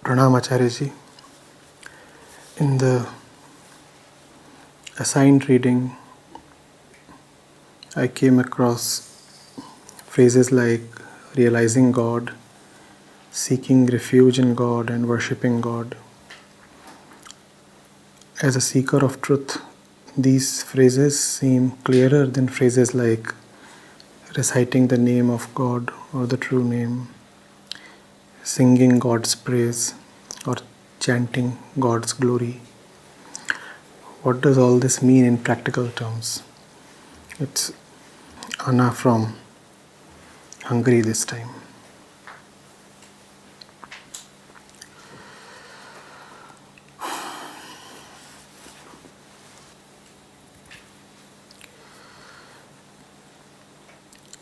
Pranam Acharya ji. In the assigned reading, I came across phrases like realizing God, seeking refuge in God, and worshipping God. As a seeker of truth, these phrases seem clearer than phrases like reciting the name of God or the true name, singing God's praise, or chanting God's glory. What does all this mean in practical terms? It's Anna from Hungary this time.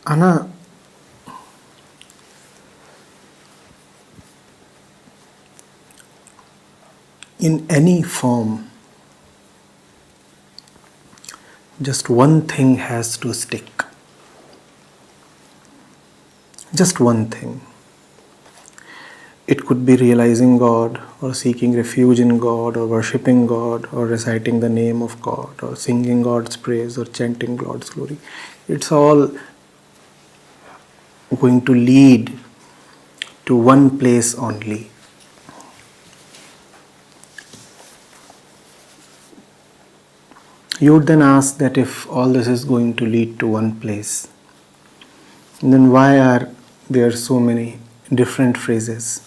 Anna, in any form, just one thing has to stick. Just one thing. It could be realizing God, or seeking refuge in God, or worshipping God, or reciting the name of God, or singing God's praise, or chanting God's glory. It's all going to lead to one place only. You would then ask that if all this is going to lead to one place, then why are there so many different phrases?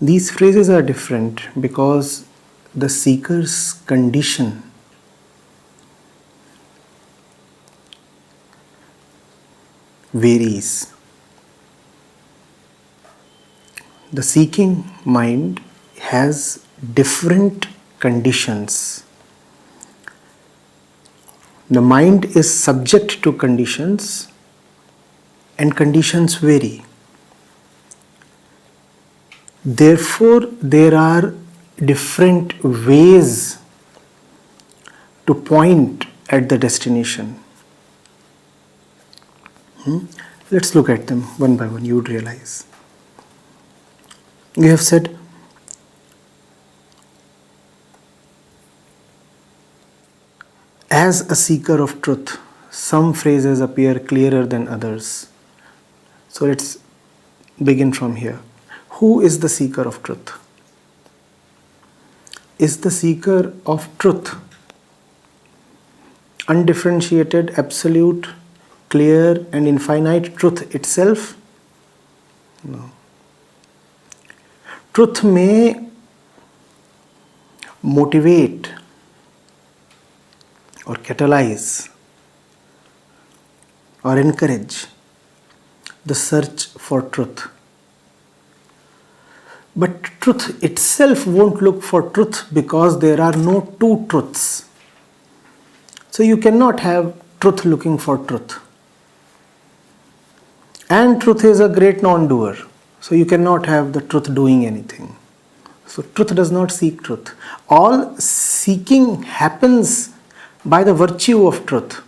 These phrases are different because the seeker's condition varies. The seeking mind has different conditions. The mind is subject to conditions, and conditions vary. Therefore, there are different ways to point at the destination. Let's look at them one by one. You would realize. We have said, as a seeker of truth, some phrases appear clearer than others. So let's begin from here. Who is the seeker of truth? Is the seeker of truth undifferentiated, absolute, clear, and infinite truth itself? No. Truth may motivate or catalyze or encourage the search for truth. But truth itself won't look for truth because there are no two truths. So you cannot have truth looking for truth. And truth is a great non-doer. So you cannot have the truth doing anything. So truth does not seek truth. All seeking happens by the virtue of truth.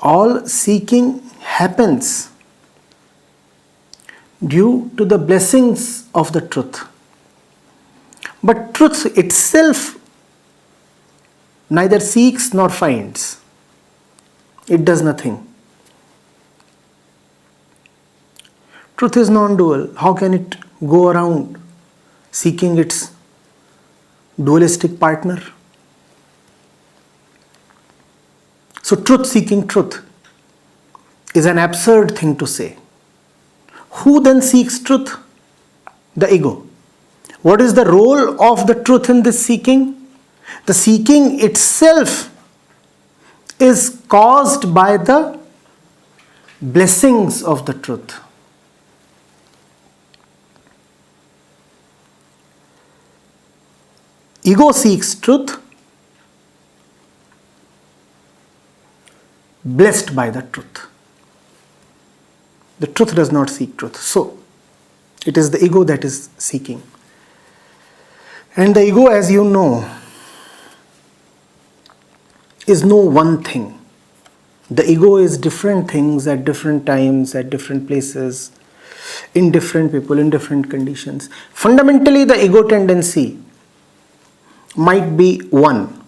All seeking happens due to the blessings of the truth. But truth itself neither seeks nor finds. It does nothing. Truth is non-dual. How can it go around seeking its dualistic partner? So truth seeking truth is an absurd thing to say. Who then seeks truth? The ego. What is the role of the truth in this seeking? The seeking itself is caused by the blessings of the truth. Ego seeks truth, blessed by the truth. The truth does not seek truth. So, it is the ego that is seeking. And the ego, as you know, is no one thing. The ego is different things at different times, at different places, in different people, in different conditions. Fundamentally, the ego tendency might be one,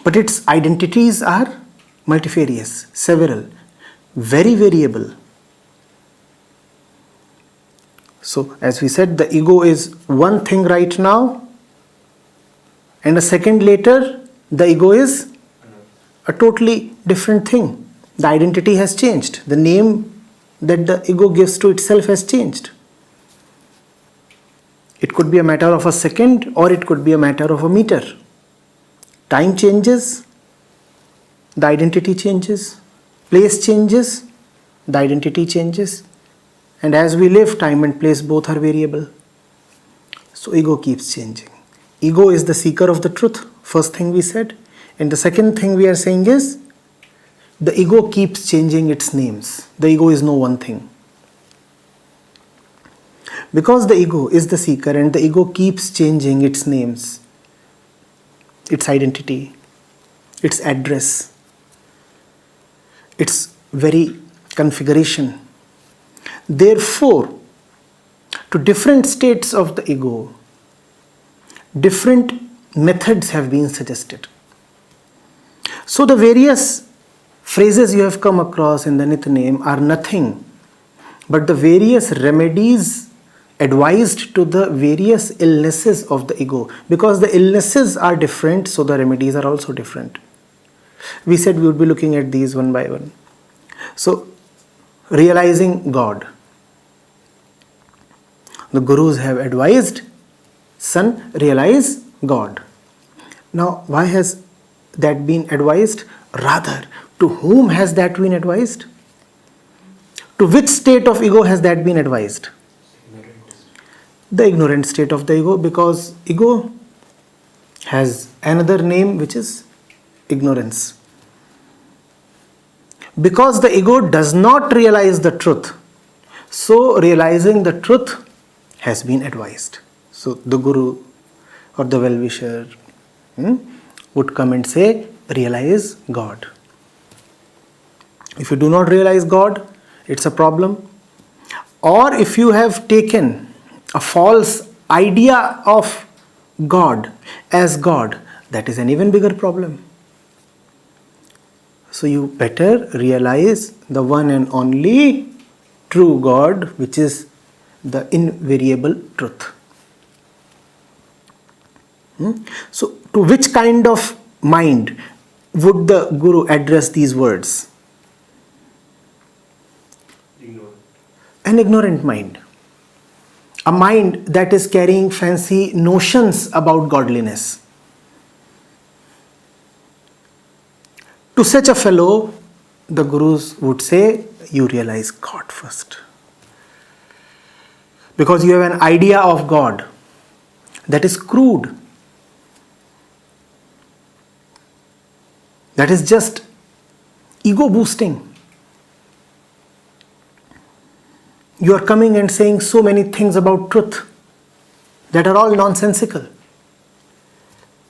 but its identities are multifarious, several, very variable. So, as we said, the ego is one thing right now, and a second later, the ego is a totally different thing. The identity has changed. The name that the ego gives to itself has changed. It could be a matter of a second, or it could be a matter of a meter. Time changes, the identity changes. Place changes, the identity changes. And as we live, time and place both are variable. So ego keeps changing. Ego is the seeker of the truth, first thing we said. And the second thing we are saying is, the ego keeps changing its names. The ego is no one thing. Because the ego is the seeker and the ego keeps changing its names, its identity, its address, its very configuration. Therefore, to different states of the ego, different methods have been suggested. So the various phrases you have come across in the Nitnem are nothing but the various remedies advised to the various illnesses of the ego. Because the illnesses are different, so the remedies are also different. We said we would be looking at these one by one. So, realizing God. The Gurus have advised, son, realize God. Now, why has that been advised? Rather, to whom has that been advised? To which state of ego has that been advised? The ignorant state of the ego, because ego has another name which is ignorance. Because the ego does not realize the truth, so realizing the truth has been advised. So the Guru or the well-wisher would come and say, realize God. If you do not realize God, it's a problem. Or if you have taken a false idea of God as God, that is an even bigger problem. So you better realize the one and only true God, which is the invariable truth. So to which kind of mind would the Guru address these words? An ignorant mind. A mind that is carrying fancy notions about godliness. To such a fellow, the Gurus would say, you realize God first. Because you have an idea of God that is crude. That is just ego boosting. You are coming and saying so many things about truth that are all nonsensical.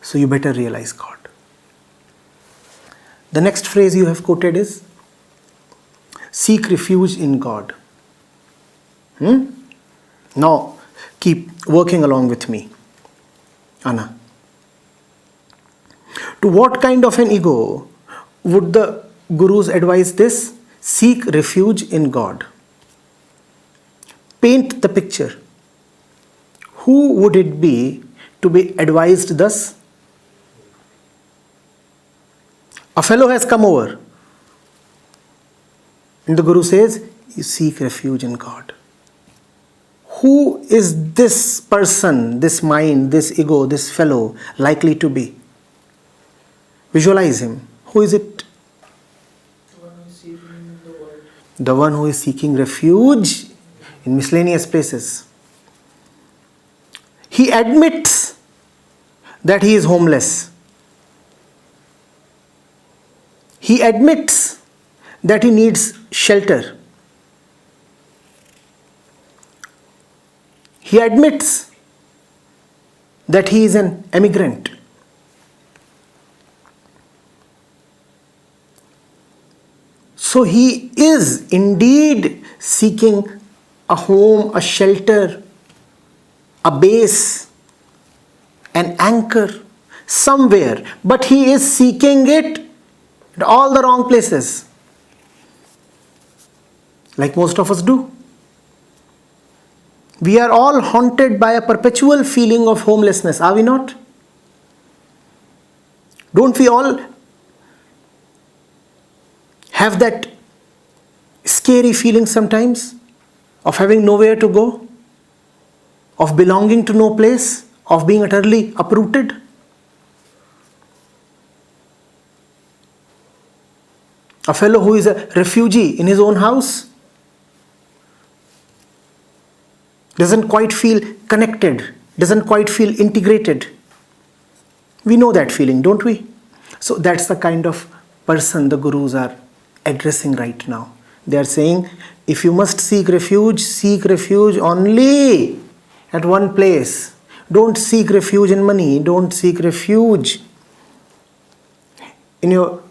So you better realize God. The next phrase you have quoted is, seek refuge in God. Now, keep working along with me. Anna. To what kind of an ego would the Gurus advise this? Seek refuge in God. Paint the picture. Who would it be to be advised thus? A fellow has come over, and the Guru says, you seek refuge in God. Who is this person, this mind, this ego, this fellow likely to be? Visualize him. Who is it? The one who is seeking in the world. The one who is seeking refuge in miscellaneous places. He admits that he is homeless. He admits that he needs shelter. He admits that he is an emigrant. So he is indeed seeking a home, a shelter, a base, an anchor somewhere. But he is seeking it at all the wrong places. Like most of us do. We are all haunted by a perpetual feeling of homelessness, are we not? Don't we all have that scary feeling sometimes of having nowhere to go, of belonging to no place, of being utterly uprooted? A fellow who is a refugee in his own house doesn't quite feel connected, doesn't quite feel integrated. We know that feeling, don't we? So that's the kind of person the gurus are addressing right now. They are saying, if you must seek refuge only at one place. Don't seek refuge in money. Don't seek refuge in your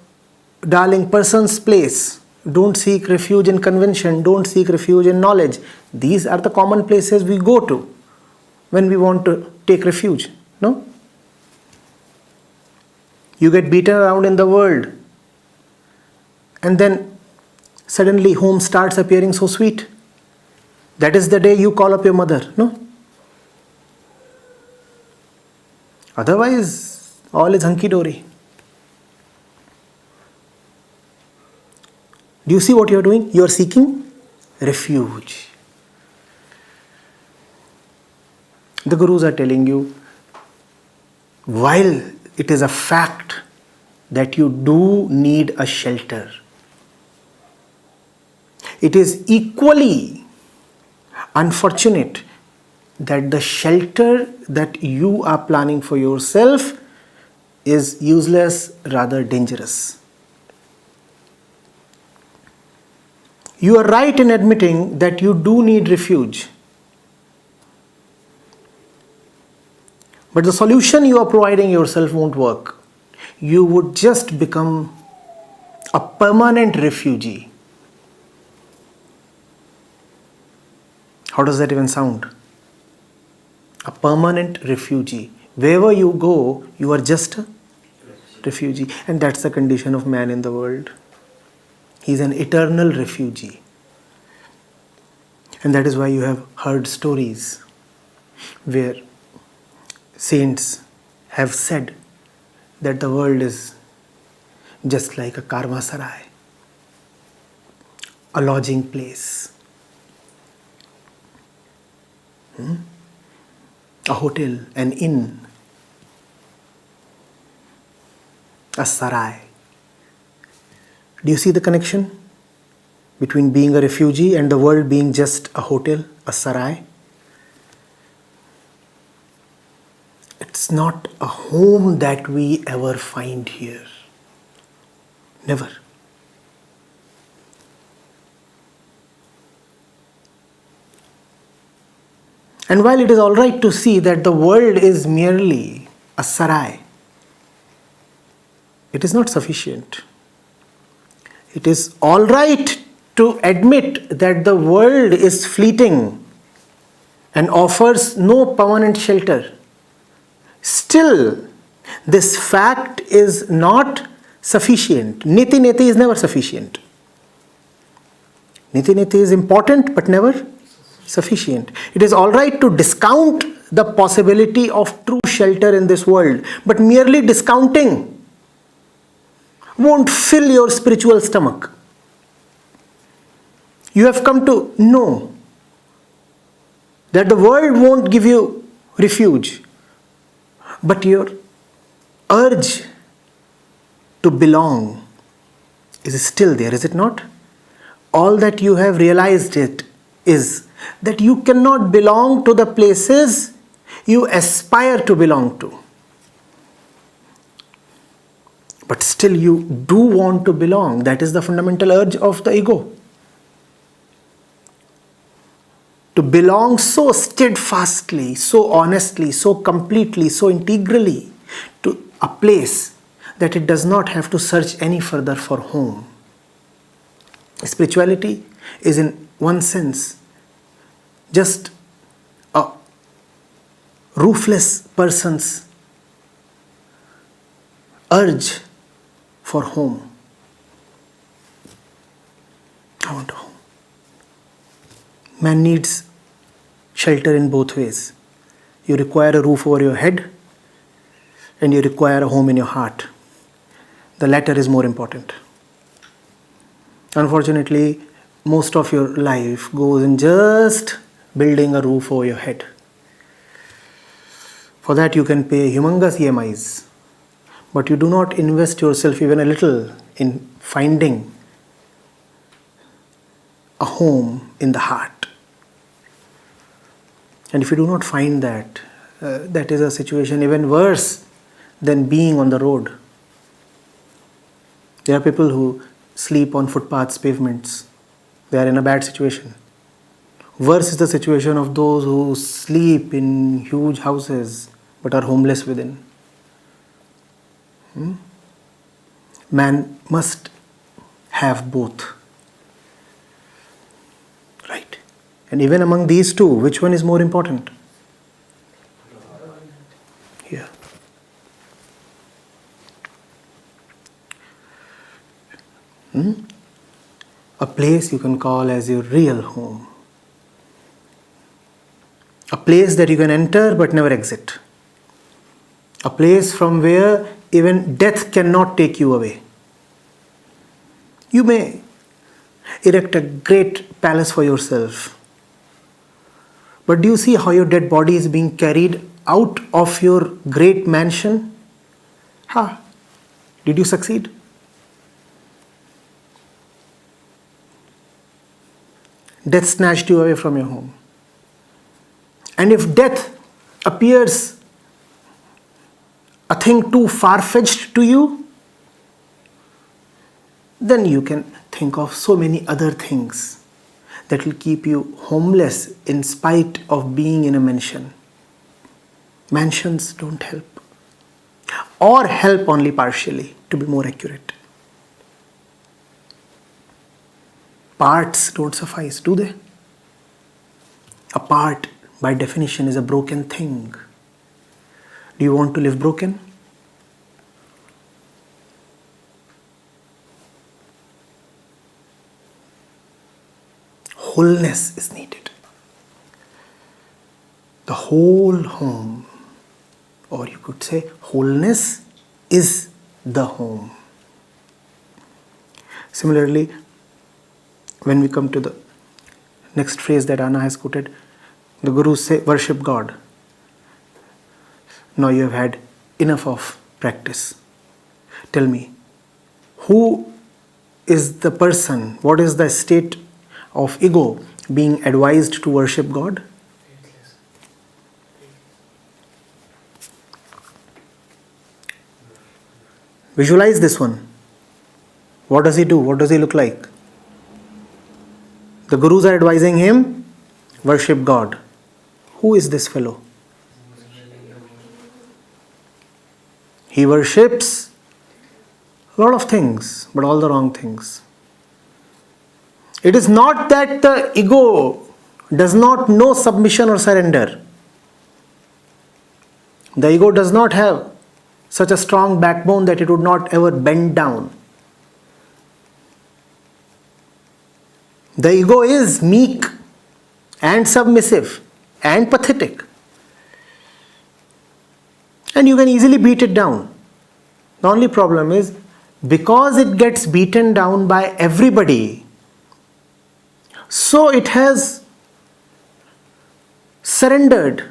darling person's place. Don't seek refuge in convention. Don't seek refuge in knowledge. These are the common places we go to when we want to take refuge. No? You get beaten around in the world, and then suddenly home starts appearing so sweet. That is the day you call up your mother. No? Otherwise, all is hunky-dory. Do you see what you are doing? You are seeking refuge. The gurus are telling you, while it is a fact that you do need a shelter, it is equally unfortunate that the shelter that you are planning for yourself is useless, rather dangerous. You are right in admitting that you do need refuge. But the solution you are providing yourself won't work. You would just become a permanent refugee. How does that even sound? A permanent refugee. Wherever you go, you are just a refugee. And that's the condition of man in the world. He is an eternal refugee. And that is why you have heard stories where saints have said that the world is just like a karmasarai, a lodging place, a hotel, an inn, a sarai. Do you see the connection between being a refugee and the world being just a hotel, a sarai? It's not a home that we ever find here. Never. And while it is all right to see that the world is merely a sarai, it is not sufficient. It is all right to admit that the world is fleeting and offers no permanent shelter. Still, this fact is not sufficient. Niti niti is never sufficient. Niti niti is important but never sufficient. It is all right to discount the possibility of true shelter in this world, but merely discounting won't fill your spiritual stomach. You have come to know that the world won't give you refuge, but your urge to belong is still there, is it not? All that you have realized it is that you cannot belong to the places you aspire to belong to. But still you do want to belong. That is the fundamental urge of the ego. To belong so steadfastly, so honestly, so completely, so integrally to a place that it does not have to search any further for home. Spirituality is, in one sense, just a roofless person's urge for home. I want a home. Man needs shelter in both ways. You require a roof over your head, and you require a home in your heart. The latter is more important. Unfortunately, most of your life goes in just building a roof over your head. For that you can pay humongous EMIs, but you do not invest yourself even a little in finding a home in the heart. And if you do not find that, that is a situation even worse than being on the road. There are people who sleep on footpaths, pavements. They are in a bad situation. Worse is the situation of those who sleep in huge houses but are homeless within. Man must have both. Right. And even among these two, which one is more important? Here. A place you can call as your real home. A place that you can enter but never exit. A place from where even death cannot take you away. You may erect a great palace for yourself, but do you see how your dead body is being carried out of your great mansion? Did you succeed? Death snatched you away from your home. And if death appears a thing too far-fetched to you, then you can think of so many other things that will keep you homeless in spite of being in a mansion. Mansions don't help, or help only partially, to be more accurate. Parts don't suffice, do they? A part, by definition, is a broken thing. Do you want to live broken? Wholeness is needed. The whole home, or you could say wholeness is the home. Similarly, when we come to the next phrase that Anna has quoted, the Gurus say, worship God. Now you have had enough of practice. Tell me, who is the person, what is the state of ego being advised to worship God? Visualize this one. What does he do? What does he look like? The Gurus are advising him, worship God. Who is this fellow? He worships a lot of things, but all the wrong things. It is not that the ego does not know submission or surrender. The ego does not have such a strong backbone that it would not ever bend down. The ego is meek and submissive and pathetic. And you can easily beat it down. The only problem is, because it gets beaten down by everybody, so it has surrendered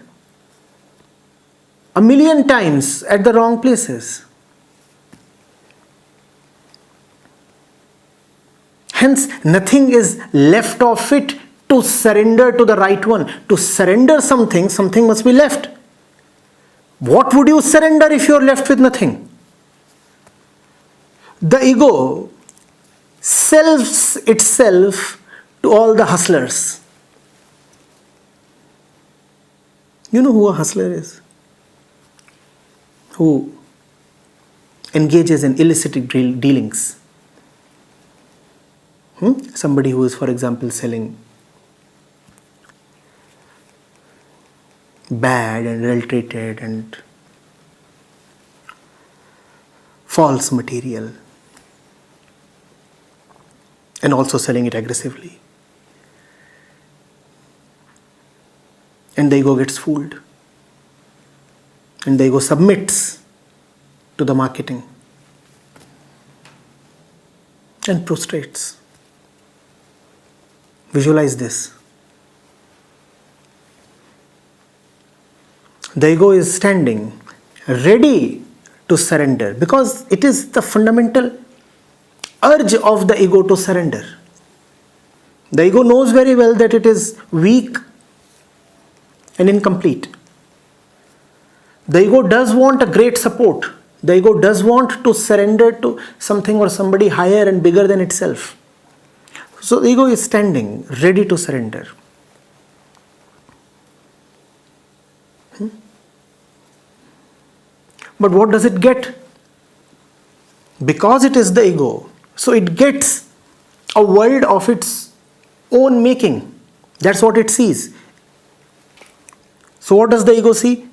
a million times at the wrong places. Hence, nothing is left of it to surrender to the right one. To surrender something, something must be left. What would you surrender if you are left with nothing? The ego sells itself to all the hustlers. You know who a hustler is? Who engages in illicit dealings. Somebody who is, for example, selling bad and adulterated and false material, and also selling it aggressively. And the ego gets fooled. And the ego submits to the marketing and prostrates. Visualize this. The ego is standing, ready to surrender, because it is the fundamental urge of the ego to surrender. The ego knows very well that it is weak and incomplete. The ego does want a great support. The ego does want to surrender to something or somebody higher and bigger than itself. So the ego is standing, ready to surrender. But what does it get? Because it is the ego, so it gets a world of its own making. That's what it sees. So what does the ego see?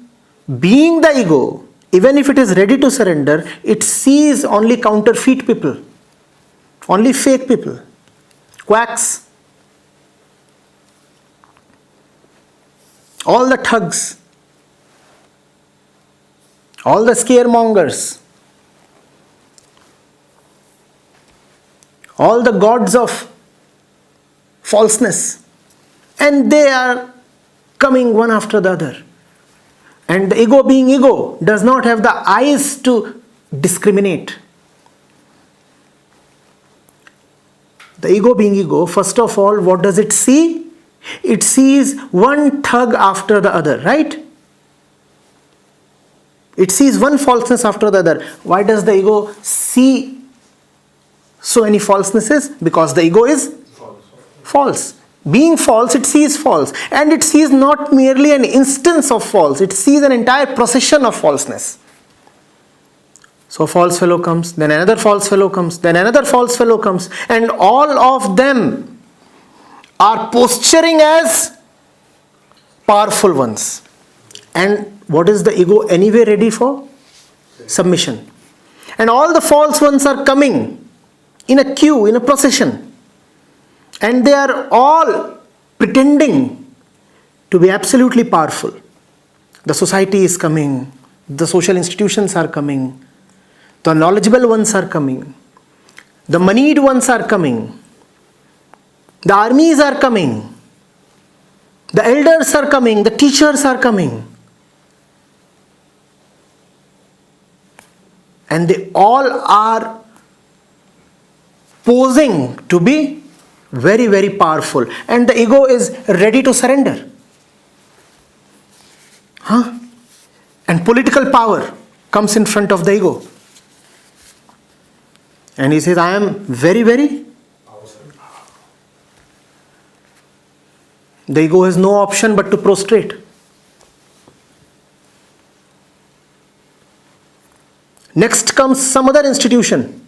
Being the ego, even if it is ready to surrender, it sees only counterfeit people, only fake people, quacks, all the thugs, all the scaremongers, all the gods of falseness, and they are coming one after the other. And the ego, being ego, does not have the eyes to discriminate. The ego, being ego, first of all, what does it see? It sees one thug after the other, right? It sees one falseness after the other. Why does the ego see so many falsenesses? Because the ego is false. Being false, it sees false. And it sees not merely an instance of false, it sees an entire procession of falseness. So a false fellow comes, then another false fellow comes, then another false fellow comes, and all of them are posturing as powerful ones. And what is the ego anyway ready for? Submission. And all the false ones are coming in a queue, in a procession. And they are all pretending to be absolutely powerful. The society is coming, the social institutions are coming, the knowledgeable ones are coming, the moneyed ones are coming, the armies are coming, the elders are coming, the teachers are coming. And they all are posing to be very, very powerful. And the ego is ready to surrender. And political power comes in front of the ego. And he says, I am very, very. The ego has no option but to prostrate. Next comes some other institution.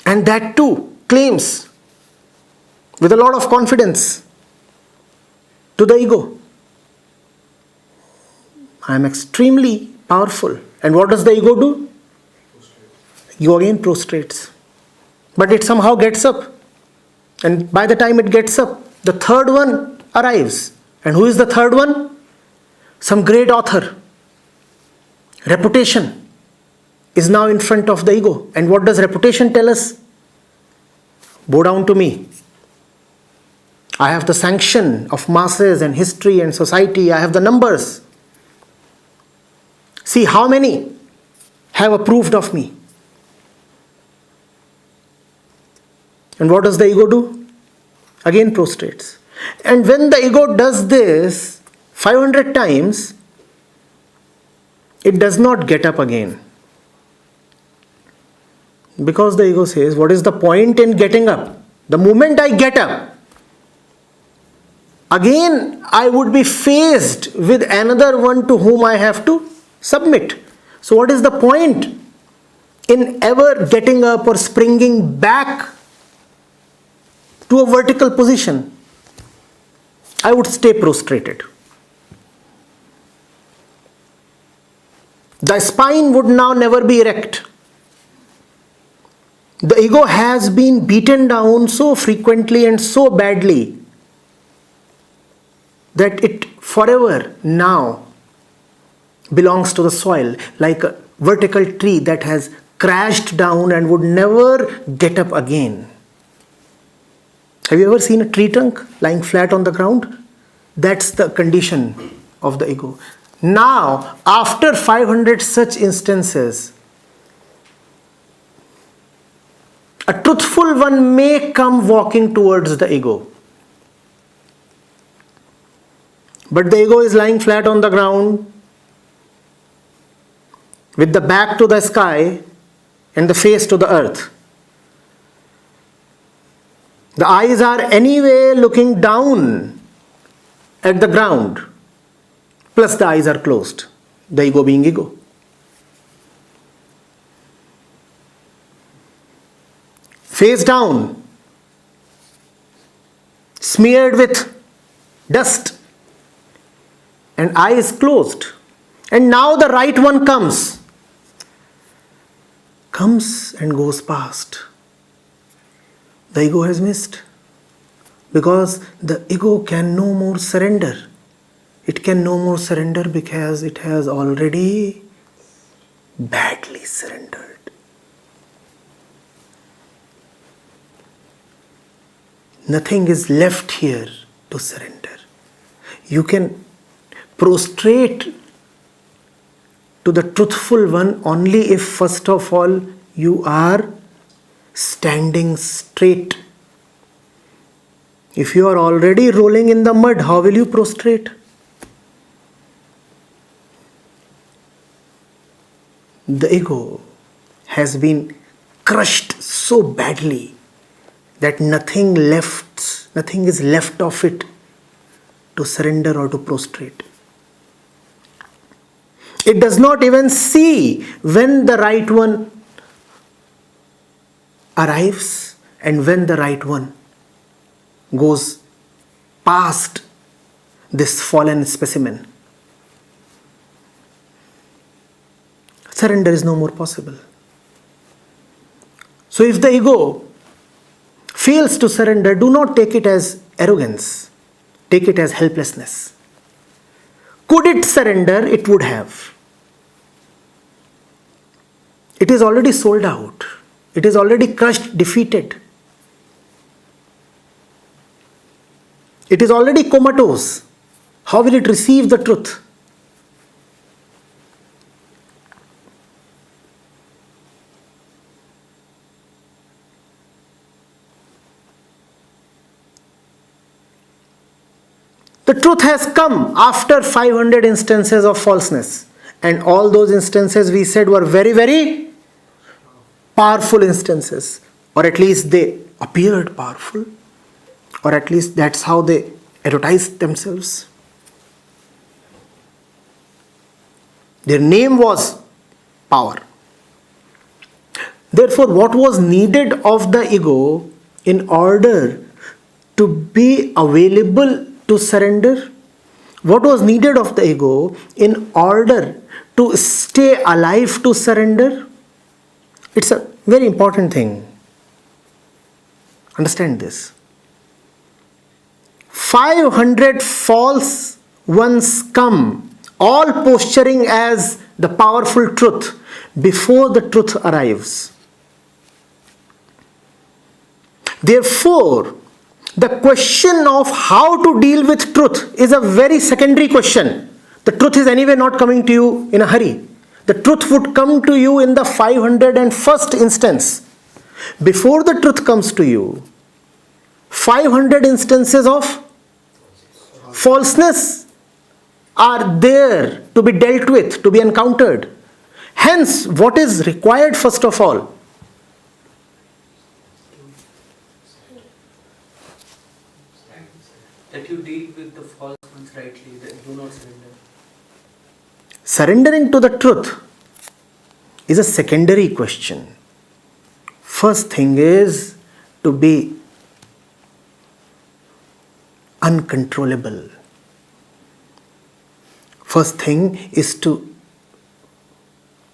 And that too claims with a lot of confidence to the ego, I am extremely powerful. And what does the ego do? Ego again prostrates. But it somehow gets up. And by the time it gets up, the third one arrives. And who is the third one? Some great author. Reputation is now in front of the ego. And what does reputation tell us? Bow down to me. I have the sanction of masses and history and society. I have the numbers. See how many have approved of me. And what does the ego do? Again prostrates. And when the ego does this 500 times, it does not get up again. Because the ego says, what is the point in getting up? The moment I get up, again I would be faced with another one to whom I have to submit. So what is the point in ever getting up or springing back to a vertical position, I would stay prostrated. The spine would now never be erect. The ego has been beaten down so frequently and so badly that it forever now belongs to the soil, like a vertical tree that has crashed down and would never get up again. Have you ever seen a tree trunk lying flat on the ground? That's the condition of the ego. Now, after 500 such instances, a truthful one may come walking towards the ego. But the ego is lying flat on the ground, with the back to the sky and the face to the earth. The eyes are anyway looking down at the ground, plus the eyes are closed, the ego being ego. Face down, smeared with dust, and eyes closed. And now the right one comes and goes past. The ego has missed, because the ego can no more surrender. It can no more surrender because it has already badly surrendered. Nothing is left here to surrender. You can prostrate to the truthful one only if first of all you are standing straight. If you are already rolling in the mud, how will you prostrate? The ego has been crushed so badly that nothing is left of it to surrender or to prostrate. It does not even see when the right one arrives and when the right one goes past this fallen specimen. Surrender is no more possible. So if the ego fails to surrender, do not take it as arrogance. Take it as helplessness. Could it surrender? It would have. It is already sold out. It is already crushed, defeated. It is already comatose. How will it receive the truth? The truth has come after 500 instances of falseness. And all those instances we said were very, very powerful instances. Or at least they appeared powerful. Or at least that's how they advertised themselves. Their name was power. Therefore, what was needed of the ego in order to be available to surrender? What was needed of the ego in order to stay alive to surrender? It's a very important thing. Understand this. 500 false ones come, all posturing as the powerful truth before the truth arrives. Therefore, the question of how to deal with truth is a very secondary question. The truth is anyway not coming to you in a hurry. The truth would come to you in the 501st instance. Before the truth comes to you, 500 instances of falseness are there to be dealt with, to be encountered. Hence, what is required first of all? That you deal with the false ones rightly, that do not surrender. Surrendering to the truth is a secondary question. First thing is to be uncontrollable. First thing is to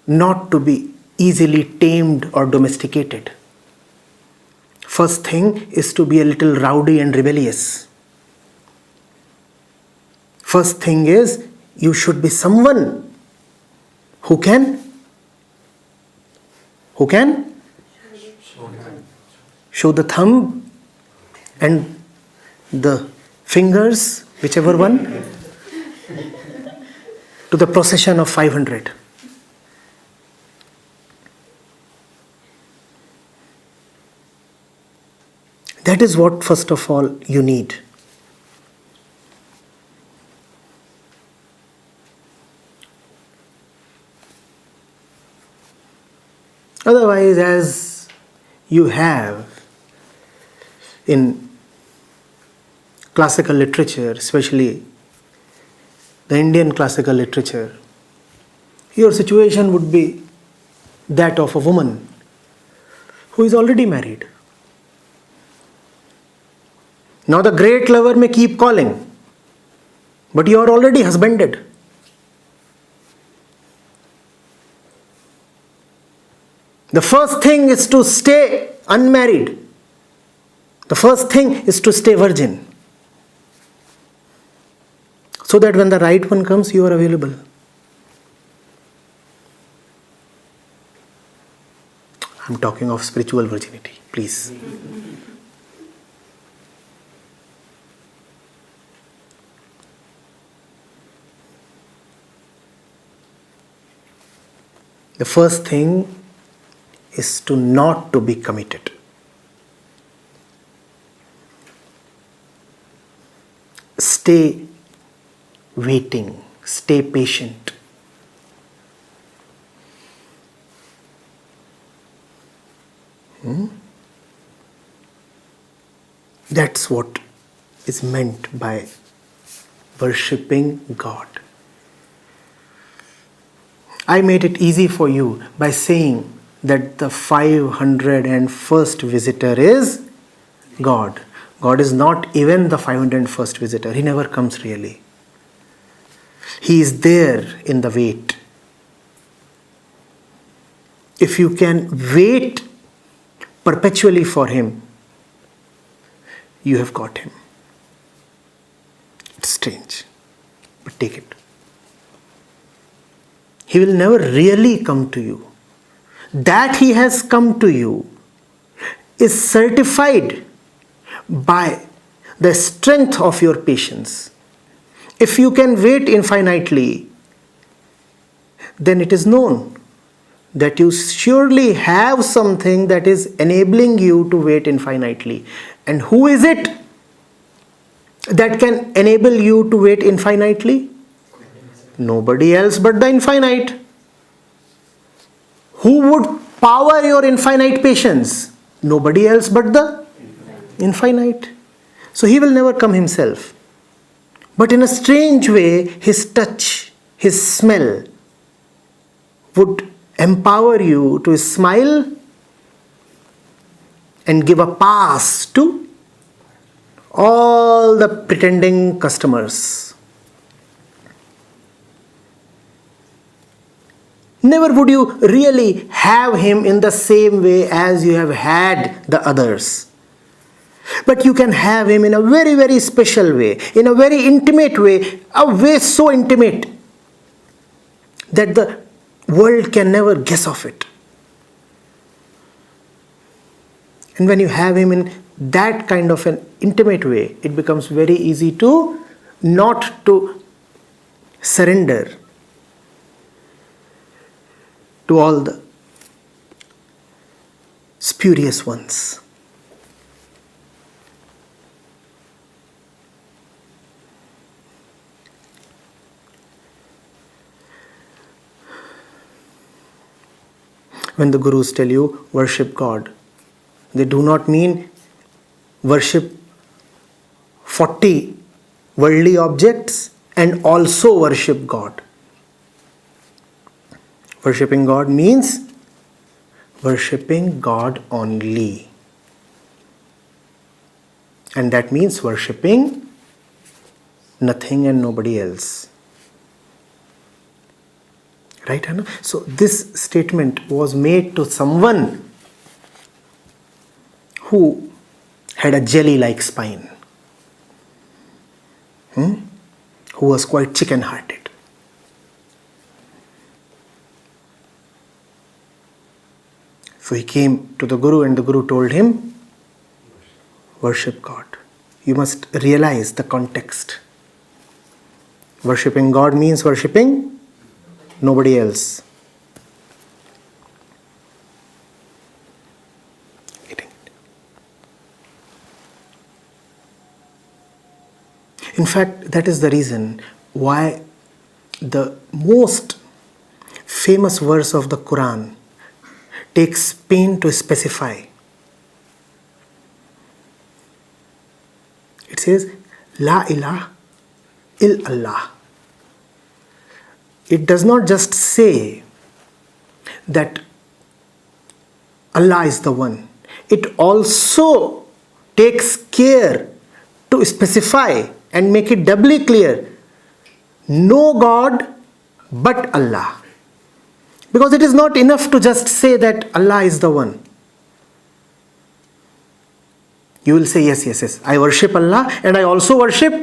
not to be easily tamed or domesticated. First thing is to be a little rowdy and rebellious. First thing is you should be someone who can show the thumb and the fingers, whichever one, to the procession of 500. That is what first of all you need. Otherwise, as you have in classical literature, especially the Indian classical literature, your situation would be that of a woman who is already married. Now the great lover may keep calling, but you are already husbanded. The first thing is to stay unmarried. The first thing is to stay virgin. So that when the right one comes, you are available. I'm talking of spiritual virginity, please. The first thing is to not to be committed. Stay waiting, stay patient. That's what is meant by worshipping God. I made it easy for you by saying that the 501st visitor is God. God is not even the 501st visitor. He never comes really. He is there in the wait. If you can wait perpetually for Him, you have got Him. It's strange, but take it. He will never really come to you. That He has come to you is certified by the strength of your patience. If you can wait infinitely, then it is known that you surely have something that is enabling you to wait infinitely. And who is it that can enable you to wait infinitely? Nobody else but the infinite. Who would power your infinite patience? Nobody else but the infinite. So He will never come Himself. But in a strange way, His touch, His smell would empower you to smile and give a pass to all the pretending customers. Never would you really have Him in the same way as you have had the others. But you can have Him in a very, very special way, in a very intimate way, a way so intimate that the world can never guess of it. And when you have Him in that kind of an intimate way, it becomes very easy to not to surrender to all the spurious ones. When the gurus tell you worship God, they do not mean worship 40 worldly objects and also worship God. Worshipping God means worshipping God only. And that means worshipping nothing and nobody else. Right, Anna? So this statement was made to someone who had a jelly-like spine, who was quite chicken-hearted. So he came to the Guru and the Guru told him, worship God. You must realize the context. Worshipping God means worshipping nobody else. In fact, that is the reason why the most famous verse of the Quran takes pain to specify. It says, La ilaha illallah. It does not just say that Allah is the one. It also takes care to specify and make it doubly clear. No God but Allah. Because it is not enough to just say that Allah is the one. You will say, yes, I worship Allah and I also worship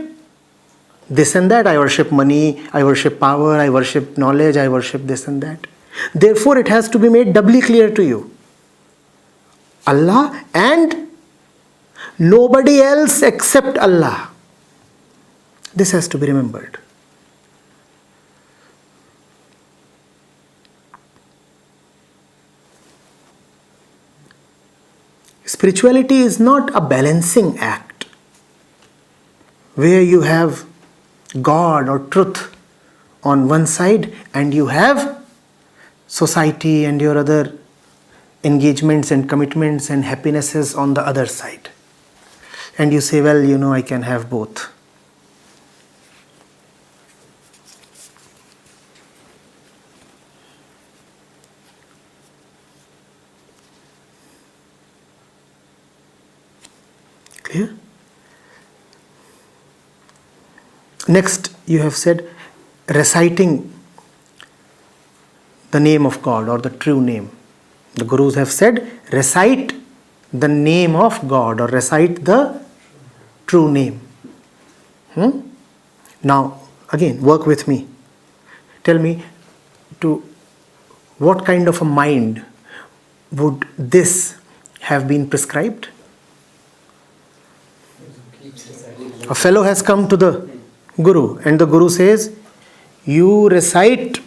this and that. I worship money, I worship power, I worship knowledge, I worship this and that. Therefore, it has to be made doubly clear to you. Allah and nobody else except Allah. This has to be remembered. Spirituality is not a balancing act where you have God or truth on one side and you have society and your other engagements and commitments and happinesses on the other side. And you say, well, I can have both. Clear? Next, you have said reciting the name of God or the true name. The Gurus have said recite the name of God or recite the true name. Now, again, work with me. Tell me, to what kind of a mind would this have been prescribed? A fellow has come to the Guru and the Guru says, you recite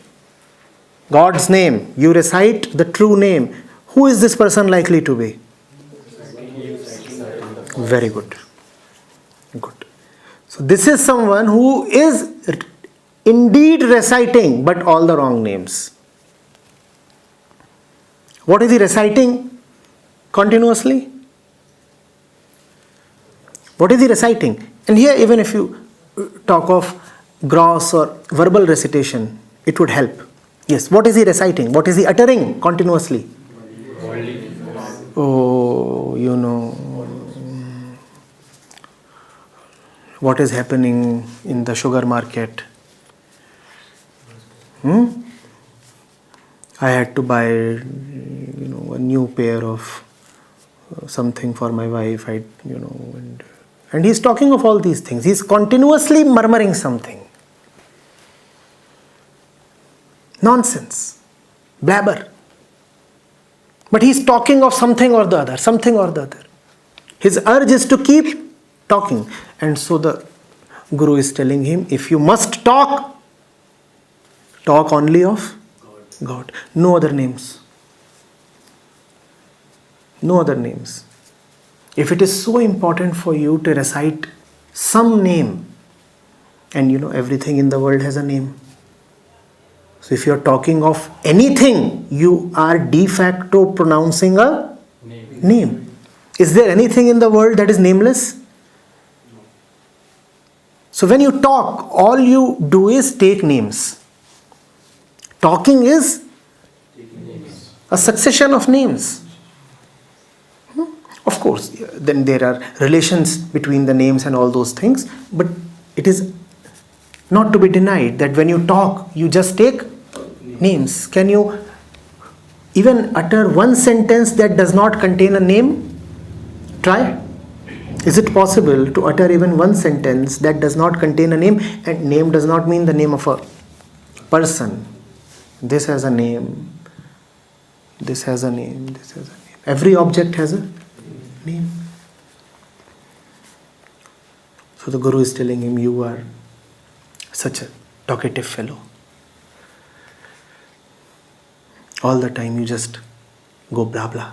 God's name, you recite the true name. Who is this person likely to be? Very good. Good. So this is someone who is indeed reciting but all the wrong names. What is he reciting continuously? What is he reciting? And here, even if you talk of gross or verbal recitation, it would help. Yes, what is he reciting? What is he uttering continuously? Oh, what is happening in the sugar market? I had to buy, a new pair of something for my wife. And he's talking of all these things. He's continuously murmuring something. Nonsense. Blabber. But he's talking of something or the other, something or the other. His urge is to keep talking. And so the Guru is telling him, if you must talk, talk only of God. No other names. No other names. If it is so important for you to recite some name, and everything in the world has a name. So if you are talking of anything, you are de facto pronouncing a name. Is there anything in the world that is nameless? So when you talk, all you do is take names. Talking is a succession of names. Of course, then there are relations between the names and all those things, but it is not to be denied that when you talk, you just take names. Can you even utter one sentence that does not contain a name? Try. Is it possible to utter even one sentence that does not contain a name? And name does not mean the name of a person. This has a name. This has a name. This has a name. Every object has a name. So the Guru is telling him, you are such a talkative fellow. All the time you just go blah blah.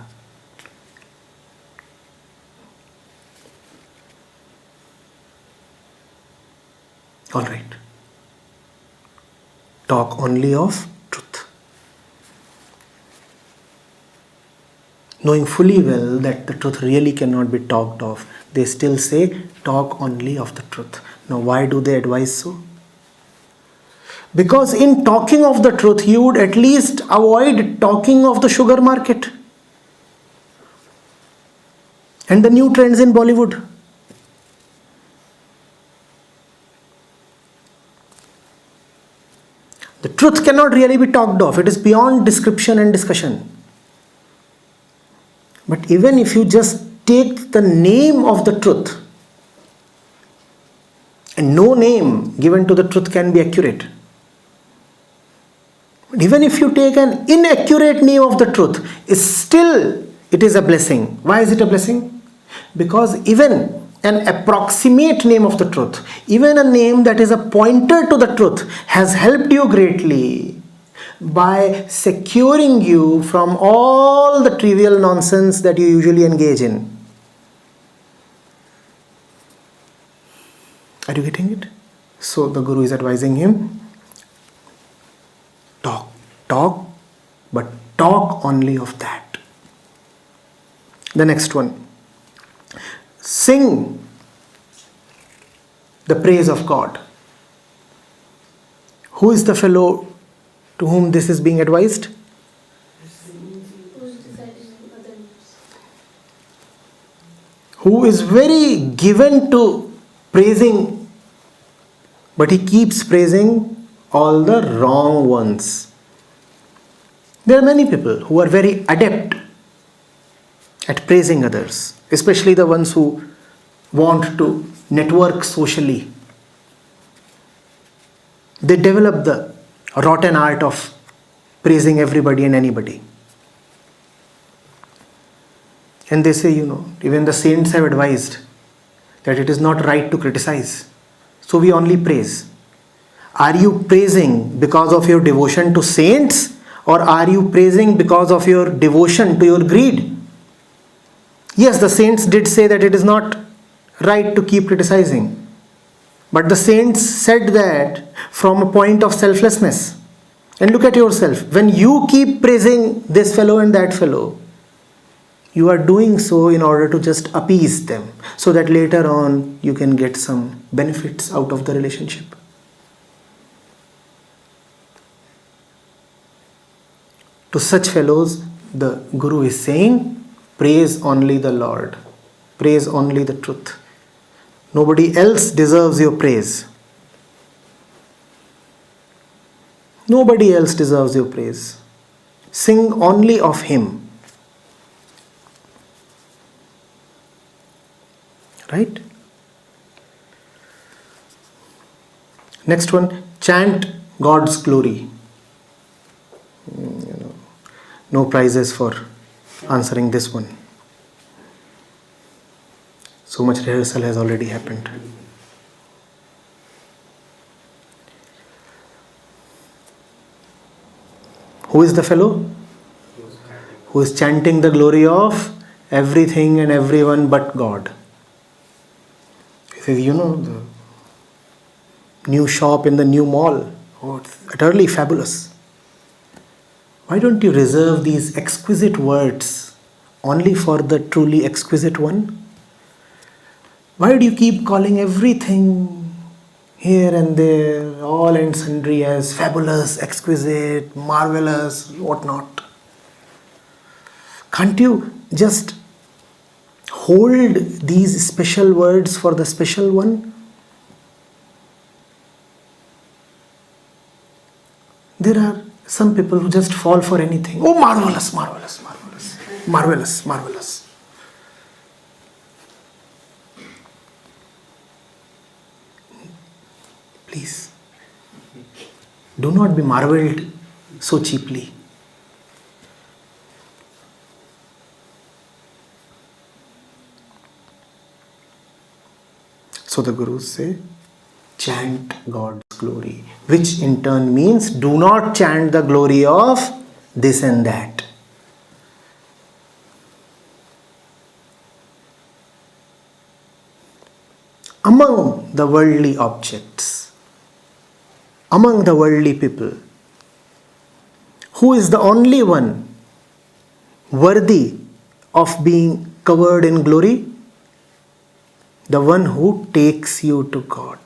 All right. Talk only of truth. Knowing fully well that the truth really cannot be talked of, they still say, talk only of the truth. Now, why do they advise so? Because in talking of the truth, you would at least avoid talking of the sugar market and the new trends in Bollywood. The truth cannot really be talked of. It is beyond description and discussion. But even if you just take the name of the truth, and no name given to the truth can be accurate. But even if you take an inaccurate name of the truth, it is a blessing. Why is it a blessing? Because even an approximate name of the truth, even a name that is a pointer to the truth, has helped you greatly by securing you from all the trivial nonsense that you usually engage in. Are you getting it? So the Guru is advising him, talk, but talk only of that. The next one. Sing the praise of God. Who is the fellow to whom this is being advised? Who is very given to praising, but he keeps praising all the wrong ones. There are many people who are very adept at praising others, especially the ones who want to network socially. They develop the rotten art of praising everybody and anybody. And they say, even the saints have advised that it is not right to criticize. So we only praise. Are you praising because of your devotion to saints, or are you praising because of your devotion to your greed? Yes, the saints did say that it is not right to keep criticizing. But the saints said that from a point of selflessness. And look at yourself. When you keep praising this fellow and that fellow, you are doing so in order to just appease them, so that later on you can get some benefits out of the relationship. To such fellows, the Guru is saying, praise only the Lord. Praise only the truth. Nobody else deserves your praise. Nobody else deserves your praise. Sing only of Him. Right? Next one, chant God's glory. No prizes for answering this one. So much rehearsal has already happened. Who is the fellow? Who is chanting the glory of everything and everyone but God. He says, the new shop in the new mall. Oh, it's utterly fabulous. Why don't you reserve these exquisite words only for the truly exquisite one? Why do you keep calling everything here and there, all and sundry, as fabulous, exquisite, marvelous, whatnot? Can't you just hold these special words for the special one? There are some people who just fall for anything. Oh, marvelous, marvelous, marvelous, marvelous, marvelous. Please, do not be marveled so cheaply. So the Gurus say, chant God's glory, which in turn means do not chant the glory of this and that. Among the worldly objects, among the worldly people, who is the only one worthy of being covered in glory? The one who takes you to God.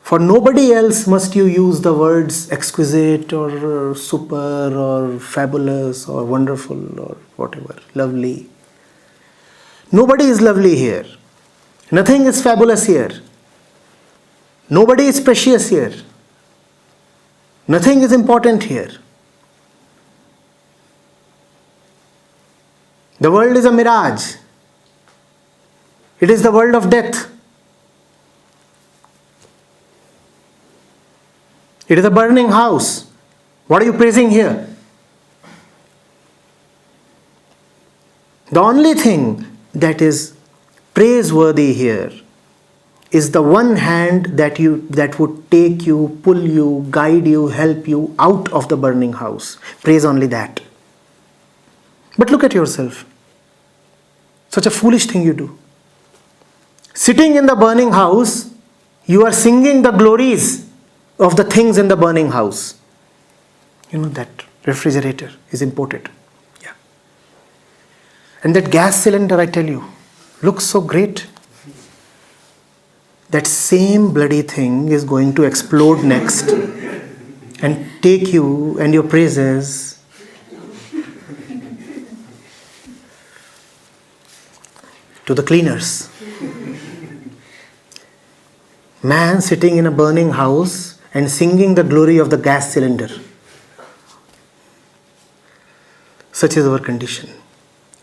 For nobody else must you use the words exquisite or super or fabulous or wonderful or whatever, lovely. Nobody is lovely here. Nothing is fabulous here. Nobody is precious here. Nothing is important here. The world is a mirage. It is the world of death. It is a burning house. What are you praising here? The only thing that is praiseworthy here is the one hand that would take you, pull you, guide you, help you out of the burning house. Praise only that. But look at yourself. Such a foolish thing you do. Sitting in the burning house, you are singing the glories of the things in the burning house. You know that refrigerator is imported. Yeah. And that gas cylinder, I tell you, looks so great. That same bloody thing is going to explode next and take you and your praises to the cleaners. Man sitting in a burning house and singing the glory of the gas cylinder. Such is our condition.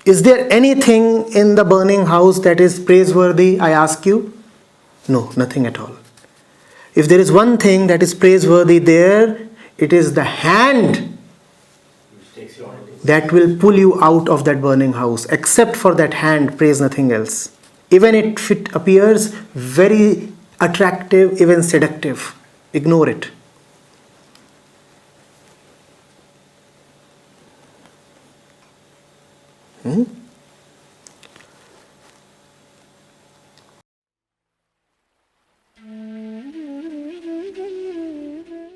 Is there anything in the burning house that is praiseworthy, I ask you? No, nothing at all. If there is one thing that is praiseworthy there, it is the hand that will pull you out of that burning house. Except for that hand, praise nothing else. Even if it appears very attractive, even seductive, ignore it.